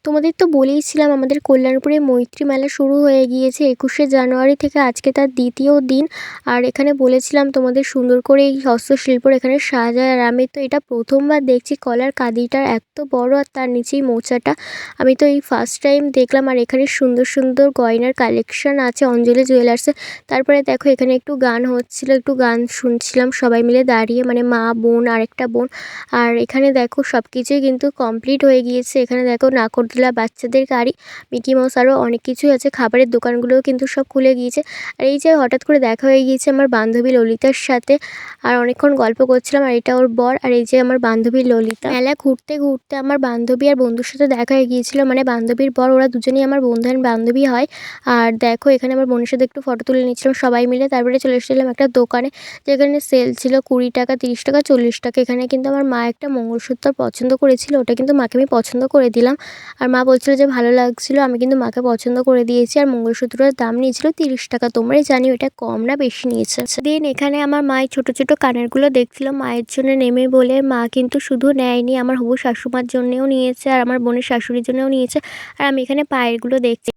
তোমাদের তো বলেইছিলাম আমাদের কল্যাণপুরে মৈত্রী মেলা শুরু হয়ে গিয়েছে 21শে জানুয়ারি থেকে, আজকে তার দ্বিতীয় দিন। আর এখানে বলেছিলাম তোমাদের সুন্দর করে এই হস্তশিল্পর এখানে সাজায়, আর আমি তো এটা প্রথমবার দেখছি কলার কাঁদিটার এত বড় আর তার নিচেই মোচাটা। আমি তো এই ফার্স্ট টাইম দেখলাম। আর এখানে সুন্দর সুন্দর গয়নার কালেকশন আছে অঞ্জলি জুয়েলার্সে। তারপরে দেখো এখানে একটু গান হচ্ছিল, একটু গান শুনছিলাম সবাই মিলে দাঁড়িয়ে, মানে মা, বোন, আরেকটা বোন। আর এখানে দেখো সব কিছুই কিন্তু কমপ্লিট হয়ে গিয়েছে। এখানে দেখো নাগরদোলা, বাচ্চাদের গাড়ি, মিকি মাউস, আরও অনেক কিছুই আছে। খাবারের দোকানগুলোও কিন্তু সব খুলে গিয়েছে। আর এই যে হঠাৎ করে দেখা হয়ে গিয়েছে আমার বান্ধবী ললিতার সাথে, আর অনেকক্ষণ গল্প করছিলাম। আর এটা ওর বর, আর এই যে আমার বান্ধবী ললিতা। মেলা ঘুরতে ঘুরতে আমার বান্ধবী আর বন্ধুর সাথে দেখা হয়ে গিয়েছিল, মানে বান্ধবীর বর। ওরা দুজনেই আমার বন্ধু আর বান্ধবী হয়। আর দেখো এখানে আমার বোনের সাথে একটু ফটো তুলে নিচ্ছিলাম সবাই মিলে। তারপরে চলে এসেছিলাম একটা দোকানে, যেখানে সেল ছিল 20 টাকা, 30 টাকা, 40 টাকা। এখানে কিন্তু আমার মা একটা মঙ্গলসূত্র পছন্দ করেছিল, ওটা কিন্তু মাকে আমি পছন্দ করে দিলাম। আর মা বলছিল যে ভালো লাগছিল, আমি কিন্তু মাকে পছন্দ করে দিয়েছি। আর মঙ্গলসূত্রটার দাম নিয়েছিল 30 টাকা। তোমরাই জানি ওটা কম না বেশি নিয়েছে। দিন এখানে আমার মায়ের ছোট ছোট কানেরগুলো দেখছিল মায়ের জন্য নেমে বলে, মা কিন্তু শুধু নেয়নি, আমার হবু শাশুমার জন্যেও নিয়েছে, আর আমার বোনের শাশুড়ির জন্যও নিয়েছে। আর আমি এখানে পায়েরগুলো দেখছি।